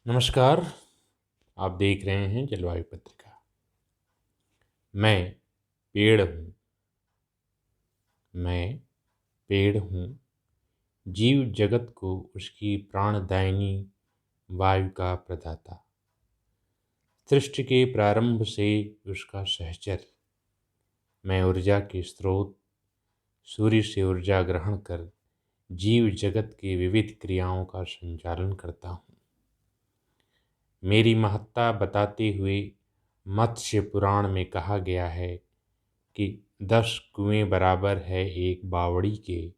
नमस्कार। आप देख रहे हैं जलवायु पत्रिका। मैं पेड़ हूँ। मैं पेड़ हूँ। जीव जगत को उसकी प्राणदायिनी वायु का प्रदाता। सृष्टि के प्रारंभ से उसका सहचर। मैं ऊर्जा के स्रोत सूर्य से ऊर्जा ग्रहण कर जीव जगत की विविध क्रियाओं का संचालन करता हूँ। मेरी महत्ता बताते हुए मत्स्य पुराण में कहा गया है कि 10 कुएं बराबर है एक बावड़ी के,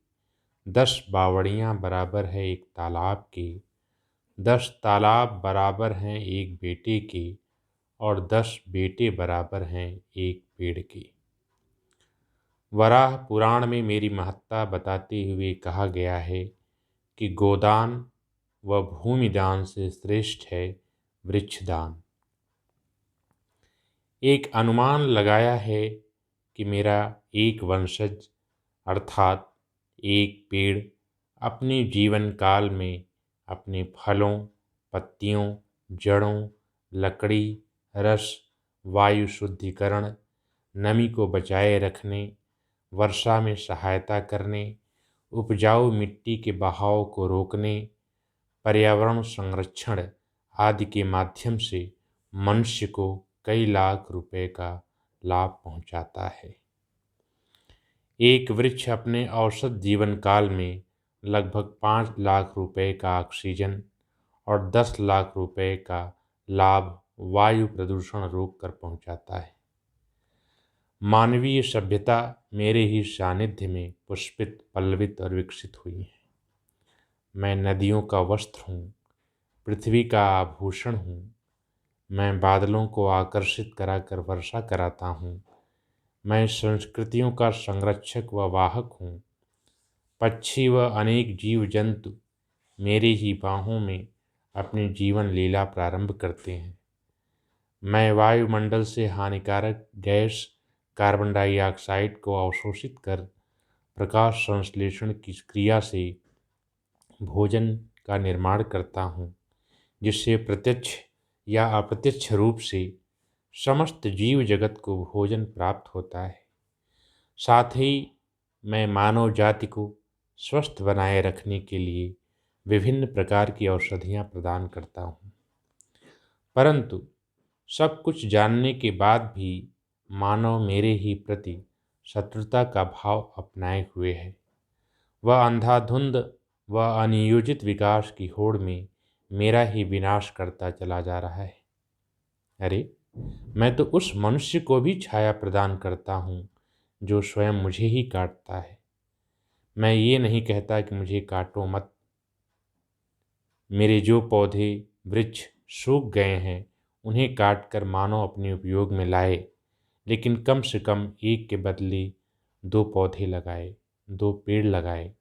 10 बावड़ियाँ बराबर है एक तालाब के, 10 तालाब बराबर हैं एक बेटे के, और 10 बेटे बराबर हैं एक पेड़ के। वराह पुराण में मेरी महत्ता बताते हुए कहा गया है कि गोदान व भूमिदान से श्रेष्ठ है वृक्षदान। एक अनुमान लगाया है कि मेरा एक वंशज अर्थात एक पेड़ अपने जीवन काल में अपने फलों, पत्तियों, जड़ों, लकड़ी, रस, वायु शुद्धिकरण, नमी को बचाए रखने, वर्षा में सहायता करने, उपजाऊ मिट्टी के बहाव को रोकने, पर्यावरण संरक्षण आदि के माध्यम से मनुष्य को कई लाख रुपए का लाभ पहुंचाता है। एक वृक्ष अपने औसत जीवन काल में लगभग 5 लाख रुपए का ऑक्सीजन और 10 लाख रुपए का लाभ वायु प्रदूषण रोक कर पहुंचाता है। मानवीय सभ्यता मेरे ही सानिध्य में पुष्पित, पल्लवित और विकसित हुई है। मैं नदियों का वस्त्र हूँ, पृथ्वी का आभूषण हूँ। मैं बादलों को आकर्षित कराकर वर्षा कराता हूँ। मैं संस्कृतियों का संरक्षक व वाहक हूँ। पक्षी व अनेक जीव जंतु मेरे ही बाहों में अपनी जीवन लीला प्रारंभ करते हैं। मैं वायुमंडल से हानिकारक गैस कार्बन डाइऑक्साइड को अवशोषित कर प्रकाश संश्लेषण की क्रिया से भोजन का निर्माण करता हूँ, जिससे प्रत्यक्ष या अप्रत्यक्ष रूप से समस्त जीव जगत को भोजन प्राप्त होता है। साथ ही मैं मानव जाति को स्वस्थ बनाए रखने के लिए विभिन्न प्रकार की औषधियाँ प्रदान करता हूँ। परंतु सब कुछ जानने के बाद भी मानव मेरे ही प्रति शत्रुता का भाव अपनाए हुए है। वह अंधाधुंध व अनियोजित विकास की होड़ में मेरा ही विनाश करता चला जा रहा है। अरे, मैं तो उस मनुष्य को भी छाया प्रदान करता हूँ जो स्वयं मुझे ही काटता है। मैं ये नहीं कहता कि मुझे काटो मत। मेरे जो पौधे वृक्ष सूख गए हैं उन्हें काट कर मानव अपने उपयोग में लाए, लेकिन कम से कम एक के बदले 2 पौधे लगाए, 2 पेड़ लगाए।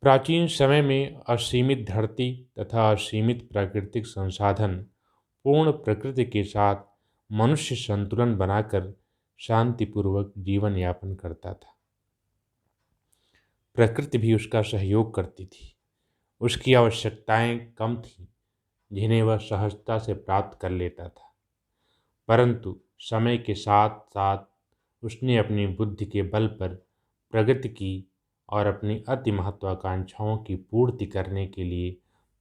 प्राचीन समय में असीमित धरती तथा असीमित प्राकृतिक संसाधन पूर्ण प्रकृति के साथ मनुष्य संतुलन बनाकर शांतिपूर्वक जीवन यापन करता था। प्रकृति भी उसका सहयोग करती थी। उसकी आवश्यकताएं कम थीं, जिन्हें वह सहजता से प्राप्त कर लेता था। परंतु समय के साथ साथ उसने अपनी बुद्धि के बल पर प्रगति की और अपनी अति महत्वाकांक्षाओं की पूर्ति करने के लिए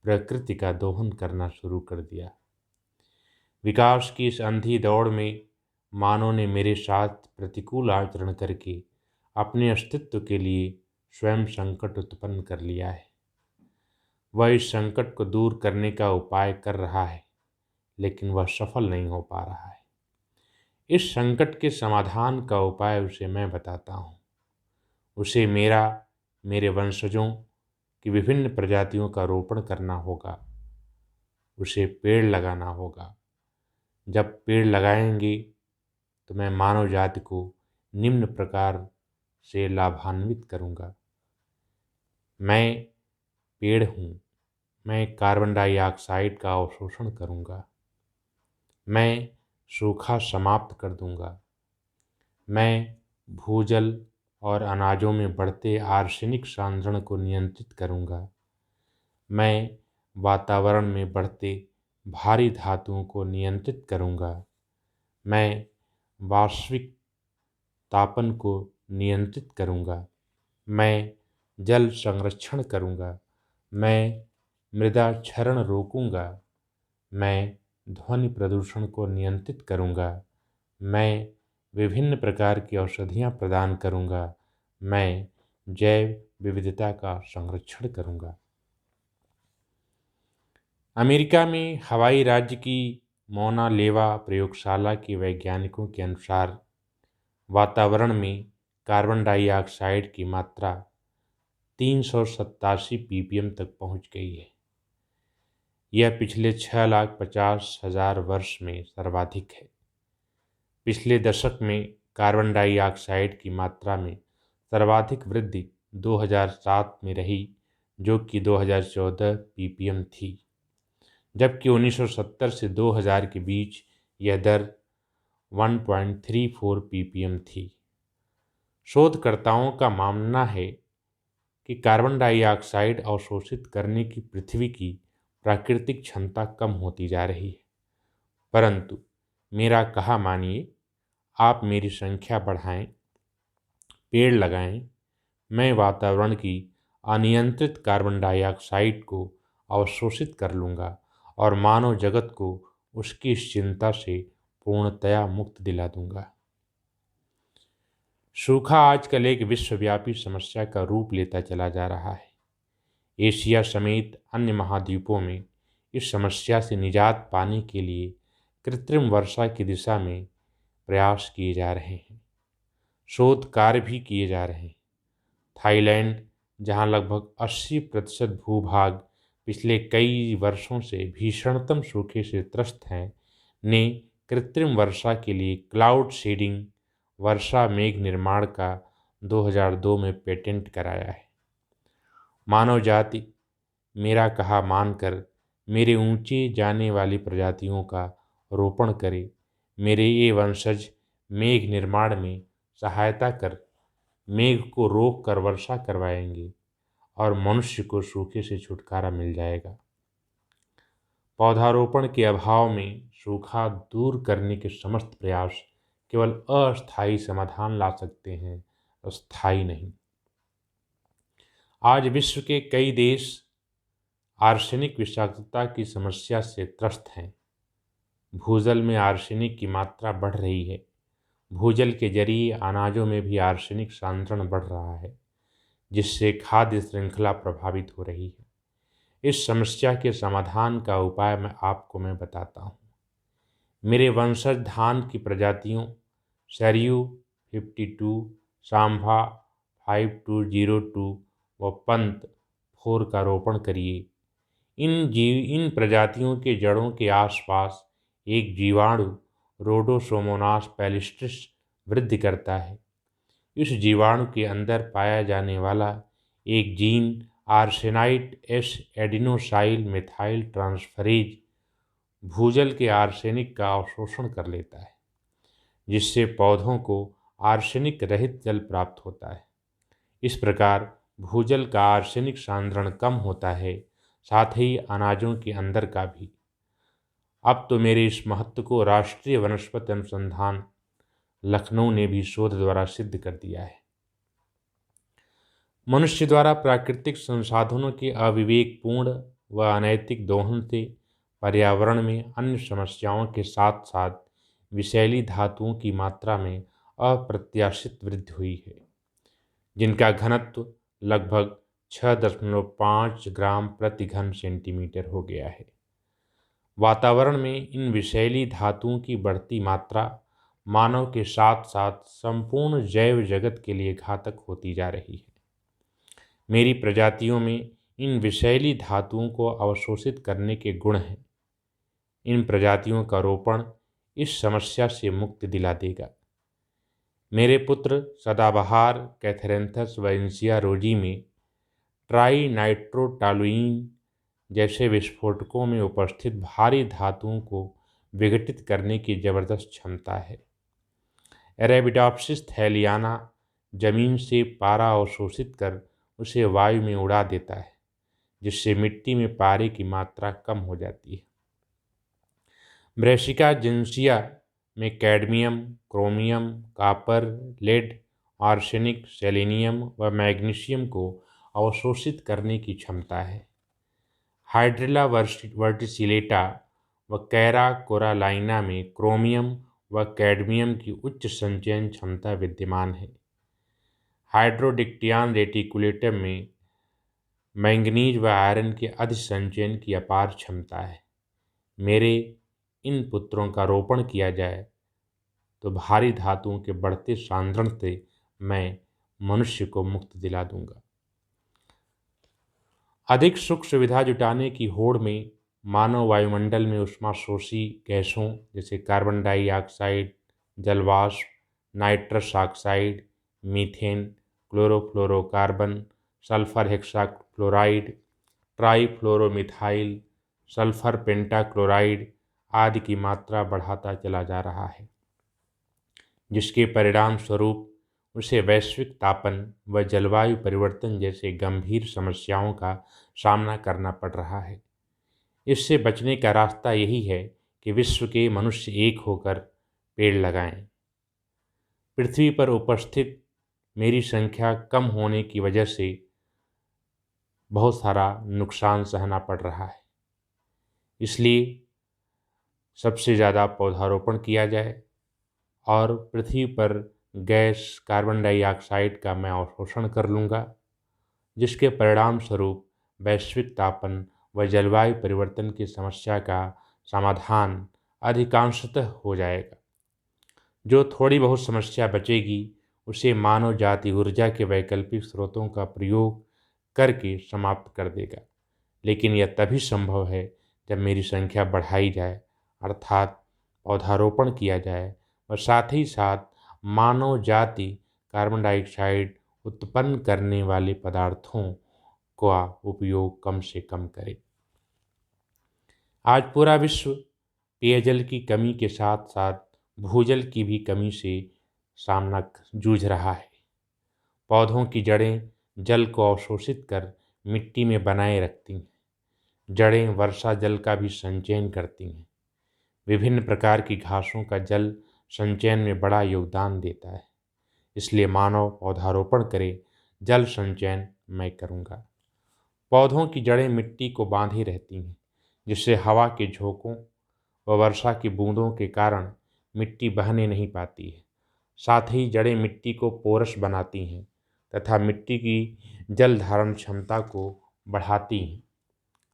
प्रकृति का दोहन करना शुरू कर दिया। विकास की इस अंधी दौड़ में मानव ने मेरे साथ प्रतिकूल आचरण करके अपने अस्तित्व के लिए स्वयं संकट उत्पन्न कर लिया है। वह इस संकट को दूर करने का उपाय कर रहा है, लेकिन वह सफल नहीं हो पा रहा है। इस संकट के समाधान का उपाय उसे मैं बताता हूँ। उसे मेरे वंशजों की विभिन्न प्रजातियों का रोपण करना होगा। उसे पेड़ लगाना होगा। जब पेड़ लगाएंगे तो मैं मानव जाति को निम्न प्रकार से लाभान्वित करूँगा। मैं पेड़ हूँ। मैं कार्बन डाइऑक्साइड का अवशोषण करूँगा। मैं सूखा समाप्त कर दूँगा। मैं भूजल और अनाजों में बढ़ते आर्सेनिक सांद्रण को नियंत्रित करूँगा। मैं वातावरण में बढ़ते भारी धातुओं को नियंत्रित करूँगा। मैं वैश्विक तापन को नियंत्रित करूँगा। मैं जल संरक्षण करूँगा। मैं मृदा क्षरण रोकूँगा। मैं ध्वनि प्रदूषण को नियंत्रित करूँगा। मैं विभिन्न प्रकार की औषधियाँ प्रदान करूँगा। मैं जैव विविधता का संरक्षण करूँगा। अमेरिका में हवाई राज्य की मोना लेवा प्रयोगशाला के वैज्ञानिकों के अनुसार वातावरण में कार्बन डाइऑक्साइड की मात्रा 387 ppm तक पहुंच गई है। यह पिछले 6,50,000 वर्ष में सर्वाधिक है। पिछले दशक में कार्बन डाइऑक्साइड की मात्रा में सर्वाधिक वृद्धि 2007 में रही, जो कि 2014 ppm थी, जबकि 1970 से 2000 के बीच यह दर 1.34 ppm थी। शोधकर्ताओं का मानना है कि कार्बन डाइऑक्साइड अवशोषित करने की पृथ्वी की प्राकृतिक क्षमता कम होती जा रही है। परंतु मेरा कहा मानिए, आप मेरी संख्या बढ़ाएं, पेड़ लगाएं, मैं वातावरण की अनियंत्रित कार्बन डाइऑक्साइड को अवशोषित कर लूँगा और मानव जगत को उसकी इस चिंता से पूर्णतया मुक्त दिला दूँगा। सूखा आजकल एक विश्वव्यापी समस्या का रूप लेता चला जा रहा है। एशिया समेत अन्य महाद्वीपों में इस समस्या से निजात पाने के लिए कृत्रिम वर्षा की दिशा में प्रयास किए जा रहे हैं। शोध कार्य भी किए जा रहे हैं। थाईलैंड, जहां लगभग 80% भूभाग पिछले कई वर्षों से भीषणतम सूखे से त्रस्त हैं, ने कृत्रिम वर्षा के लिए क्लाउड सीडिंग वर्षा मेघ निर्माण का 2002 में पेटेंट कराया है। मानव जाति मेरा कहा मानकर मेरे ऊंचे जाने वाली प्रजातियों का रोपण करे। मेरे ये वंशज मेघ निर्माण में सहायता कर मेघ को रोक कर वर्षा करवाएंगे और मनुष्य को सूखे से छुटकारा मिल जाएगा। पौधारोपण के अभाव में सूखा दूर करने के समस्त प्रयास केवल अस्थायी समाधान ला सकते हैं, स्थायी नहीं। आज विश्व के कई देश आर्सेनिक विषाक्तता की समस्या से त्रस्त हैं। भूजल में आर्सेनिक की मात्रा बढ़ रही है। भूजल के जरिए अनाजों में भी आर्सेनिक सांद्रण बढ़ रहा है, जिससे खाद्य श्रृंखला प्रभावित हो रही है। इस समस्या के समाधान का उपाय मैं बताता हूँ। मेरे वंशज धान की प्रजातियों सरयू 52, सांभा 5202 व पंत 4 का रोपण करिए। इन प्रजातियों के जड़ों के आसपास एक जीवाणु रोडोसोमोनास पैलिस्ट्रिस वृद्धि करता है। इस जीवाणु के अंदर पाया जाने वाला एक gene arsenite S adenosyl methyl transferase भूजल के आर्सेनिक का अवशोषण कर लेता है, जिससे पौधों को आर्सेनिक रहित जल प्राप्त होता है। इस प्रकार भूजल का आर्सेनिक सांद्रण कम होता है, साथ ही अनाजों के अंदर का भी। अब तो मेरे इस महत्व को राष्ट्रीय वनस्पति अनुसंधान लखनऊ ने भी शोध द्वारा सिद्ध कर दिया है। मनुष्य द्वारा प्राकृतिक संसाधनों के अविवेकपूर्ण व अनैतिक दोहन से पर्यावरण में अन्य समस्याओं के साथ साथ विषैली धातुओं की मात्रा में अप्रत्याशित वृद्धि हुई है, जिनका घनत्व लगभग 6.5 ग्राम प्रति घन सेंटीमीटर हो गया है। वातावरण में इन विषैली धातुओं की बढ़ती मात्रा मानव के साथ साथ संपूर्ण जैव जगत के लिए घातक होती जा रही है। मेरी प्रजातियों में इन विषैली धातुओं को अवशोषित करने के गुण हैं। इन प्रजातियों का रोपण इस समस्या से मुक्ति दिला देगा। मेरे पुत्र सदाबहार कैथेरेंथस व इंसिया रोजी में ट्राई नाइट्रोटालुइन जैसे विस्फोटकों में उपस्थित भारी धातुओं को विघटित करने की जबरदस्त क्षमता है। अरेबिडोप्सिस थैलियाना जमीन से पारा अवशोषित कर उसे वायु में उड़ा देता है, जिससे मिट्टी में पारे की मात्रा कम हो जाती है। ब्रैसिका जिनसिया में cadmium, chromium, copper, lead, arsenic, selenium व मैग्नीशियम को अवशोषित करने की क्षमता है। हाइड्रिला वर्टिसिलेटा व कैरा कोरालाइना में क्रोमियम व कैडमियम की उच्च संचयन क्षमता विद्यमान है। हाइड्रोडिक्टियान रेटिकुलेटम में मैंगनीज व आयरन के अधिसंचयन की अपार क्षमता है। मेरे इन पुत्रों का रोपण किया जाए तो भारी धातुओं के बढ़ते सांद्रण से मैं मनुष्य को मुक्त दिला दूंगा। अधिक सुख सुविधा जुटाने की होड़ में मानव वायुमंडल में ऊष्माशोषी गैसों जैसे कार्बन डाइऑक्साइड, जलवाष्प, nitrous oxide, methane, chlorofluorocarbon, sulphur hexachloride, trifluoromethyl, sulphur pentachloride आदि की मात्रा बढ़ाता चला जा रहा है, जिसके परिणाम स्वरूप उसे वैश्विक तापन व जलवायु परिवर्तन जैसे गंभीर समस्याओं का सामना करना पड़ रहा है। इससे बचने का रास्ता यही है कि विश्व के मनुष्य एक होकर पेड़ लगाएं। पृथ्वी पर उपस्थित मेरी संख्या कम होने की वजह से बहुत सारा नुकसान सहना पड़ रहा है, इसलिए सबसे ज़्यादा पौधारोपण किया जाए और पृथ्वी पर गैस कार्बन डाइऑक्साइड का मैं अवशोषण कर लूँगा, जिसके परिणाम स्वरूप वैश्विक तापन व जलवायु परिवर्तन की समस्या का समाधान अधिकांशतः हो जाएगा। जो थोड़ी बहुत समस्या बचेगी उसे मानव जाति ऊर्जा के वैकल्पिक स्रोतों का प्रयोग करके समाप्त कर देगा, लेकिन यह तभी संभव है जब मेरी संख्या बढ़ाई जाए, अर्थात पौधारोपण किया जाए और साथ ही साथ मानव जाति कार्बन डाइऑक्साइड उत्पन्न करने वाले पदार्थों का उपयोग कम से कम करे। आज पूरा विश्व पेयजल की कमी के साथ साथ भूजल की भी कमी से सामना जूझ रहा है। पौधों की जड़ें जल को अवशोषित कर मिट्टी में बनाए रखती हैं। जड़ें वर्षा जल का भी संचयन करती हैं। विभिन्न प्रकार की घासों का जल संचयन में बड़ा योगदान देता है, इसलिए मानव पौधारोपण करे, जल संचयन मैं करूँगा। पौधों की जड़ें मिट्टी को बांधे रहती हैं, जिससे हवा के झोंकों व वर्षा की बूंदों के कारण मिट्टी बहने नहीं पाती है। साथ ही जड़ें मिट्टी को पोरस बनाती हैं तथा मिट्टी की जल धारण क्षमता को बढ़ाती हैं।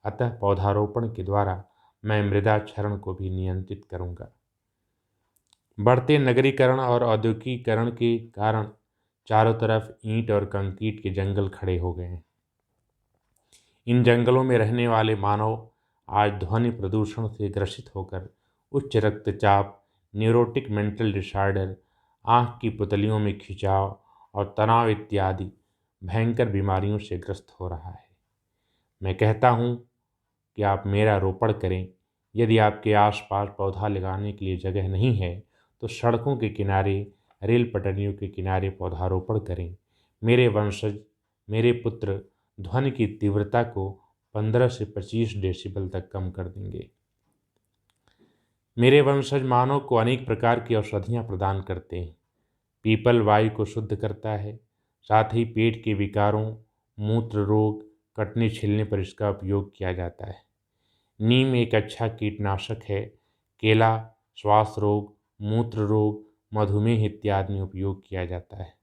अतः पौधारोपण के द्वारा मैं मृदा क्षरण को भी नियंत्रित करूंगा। बढ़ते नगरीकरण और औद्योगिकीकरण के कारण चारों तरफ ईंट और कंक्रीट के जंगल खड़े हो गए हैं। इन जंगलों में रहने वाले मानव आज ध्वनि प्रदूषण से ग्रसित होकर उच्च रक्तचाप, न्यूरोटिक मेंटल डिसऑर्डर, आँख की पुतलियों में खिंचाव और तनाव इत्यादि भयंकर बीमारियों से ग्रस्त हो रहा है। मैं कहता हूँ कि आप मेरा रोपण करें। यदि आपके आसपास पौधा लगाने के लिए जगह नहीं है तो सड़कों के किनारे, रेल पटरियों के किनारे पौधारोपण करें। मेरे वंशज, मेरे पुत्र ध्वनि की तीव्रता को 15 से 25 डेसिबल तक कम कर देंगे। मेरे वंशज मानव को अनेक प्रकार की औषधियाँ प्रदान करते हैं। पीपल वायु को शुद्ध करता है, साथ ही पेट के विकारों, मूत्र रोग, कटने छिलने पर इसका उपयोग किया जाता है। नीम एक अच्छा कीटनाशक है। केला श्वास रोग, मूत्र रोग, मधुमेह इत्यादि में उपयोग किया जाता है।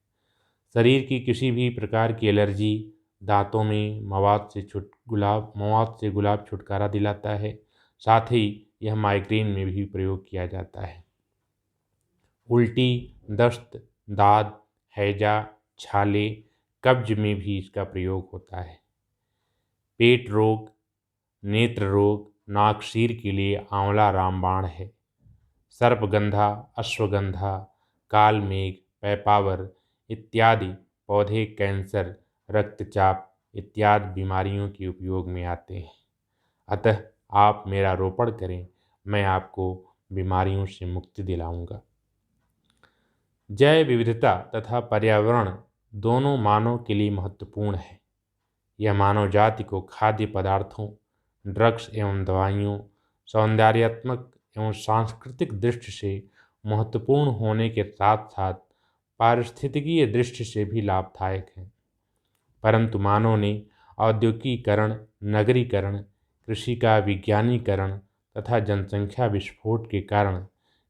शरीर की किसी भी प्रकार की एलर्जी, दांतों में मवाद से गुलाब छुटकारा दिलाता है। साथ ही यह माइग्रेन में भी प्रयोग किया जाता है। उल्टी, दस्त, दाद, हैजा, छाले, कब्ज में भी इसका प्रयोग होता है। पेट रोग, नेत्र रोग, नाक सीर के लिए आंवला रामबाण है। सर्पगंधा, अश्वगंधा, कालमेघ, पैपावर इत्यादि पौधे कैंसर, रक्तचाप इत्यादि बीमारियों के उपयोग में आते हैं। अतः आप मेरा रोपण करें, मैं आपको बीमारियों से मुक्ति दिलाऊंगा। जैव विविधता तथा पर्यावरण दोनों मानव के लिए महत्वपूर्ण है। यह मानव जाति को खाद्य पदार्थों, ड्रग्स एवं दवाइयों, सौंदर्यात्मक एवं सांस्कृतिक दृष्टि से महत्वपूर्ण होने के साथ साथ पारिस्थितिकीय दृष्टि से भी लाभदायक है। परंतु मानव ने औद्योगिकीकरण, नगरीकरण, कृषि का विज्ञानीकरण तथा जनसंख्या विस्फोट के कारण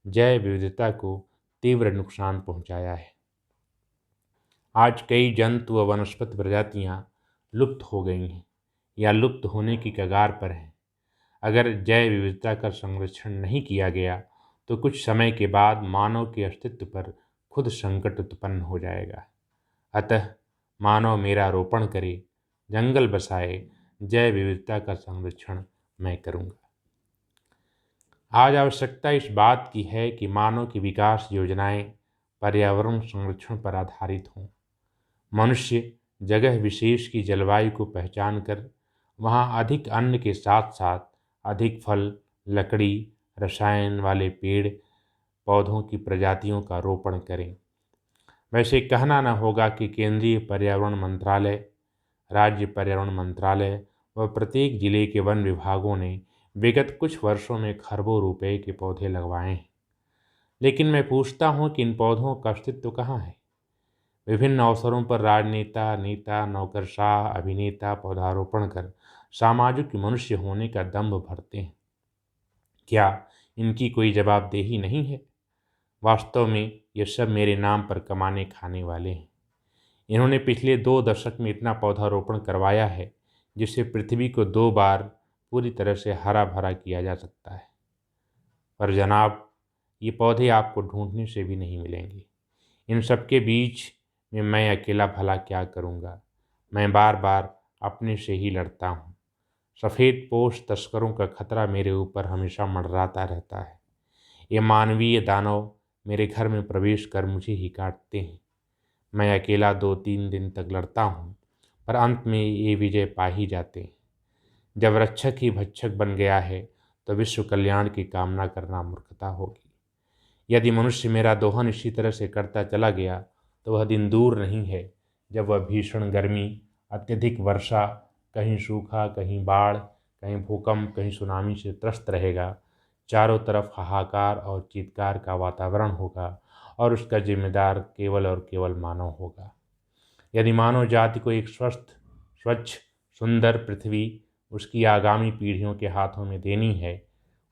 जैव विविधता को तीव्र नुकसान पहुंचाया है। आज कई जंतु व वनस्पति प्रजातियां लुप्त हो गई हैं या लुप्त होने की कगार पर हैं। अगर जैव विविधता का संरक्षण नहीं किया गया तो कुछ समय के बाद मानव के अस्तित्व पर खुद संकट उत्पन्न हो जाएगा। अतः मानव मेरा रोपण करे, जंगल बसाए, जैव विविधता का संरक्षण मैं करूँगा। आज आवश्यकता इस बात की है कि मानव की विकास योजनाएं पर्यावरण संरक्षण पर आधारित हों। मनुष्य जगह विशेष की जलवायु को पहचान कर वहाँ अधिक अन्न के साथ साथ अधिक फल, लकड़ी, रसायन वाले पेड़ पौधों की प्रजातियों का रोपण करें। वैसे कहना न होगा कि केंद्रीय पर्यावरण मंत्रालय, राज्य पर्यावरण मंत्रालय व प्रत्येक जिले के वन विभागों ने विगत कुछ वर्षों में खरबों रुपए के पौधे लगवाए हैं। लेकिन मैं पूछता हूँ कि इन पौधों का अस्तित्व कहाँ है? विभिन्न अवसरों पर राजनेता, नेता, नौकरशाह, अभिनेता पौधारोपण कर सामाजिक मनुष्य होने का दंभ भरते हैं। क्या इनकी कोई जवाबदेही नहीं है? वास्तव में ये सब मेरे नाम पर कमाने खाने वाले हैं। इन्होंने पिछले 2 दशक में इतना पौधारोपण करवाया है जिससे पृथ्वी को 2 बार पूरी तरह से हरा भरा किया जा सकता है। पर जनाब, ये पौधे आपको ढूंढने से भी नहीं मिलेंगे। इन सब के बीच में मैं अकेला भला क्या करूँगा? मैं बार बार अपने से ही लड़ता हूँ। सफ़ेद पोश तस्करों का खतरा मेरे ऊपर हमेशा मंडराता रहता है। ये मानवीय दानव मेरे घर में प्रवेश कर मुझे ही काटते हैं। मैं अकेला 2-3 दिन तक लड़ता हूँ, पर अंत में ये विजय पा ही जाते हैं। जब रक्षक ही भक्षक बन गया है तो विश्व कल्याण की कामना करना मूर्खता होगी। यदि मनुष्य मेरा दोहन इसी तरह से करता चला गया तो वह दिन दूर नहीं है जब वह भीषण गर्मी, अत्यधिक वर्षा, कहीं सूखा, कहीं बाढ़, कहीं भूकंप, कहीं सुनामी से त्रस्त रहेगा। चारों तरफ हाहाकार और चीत्कार का वातावरण होगा और उसका जिम्मेदार केवल और केवल मानव होगा। यदि मानव जाति को एक स्वस्थ, स्वच्छ, सुंदर पृथ्वी उसकी आगामी पीढ़ियों के हाथों में देनी है,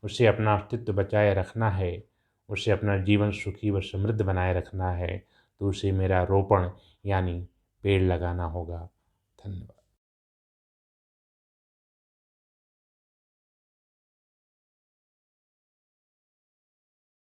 उसे अपना अस्तित्व बचाए रखना है, उसे अपना जीवन सुखी व समृद्ध बनाए रखना है, तो उसे मेरा रोपण यानी पेड़ लगाना होगा। धन्यवाद।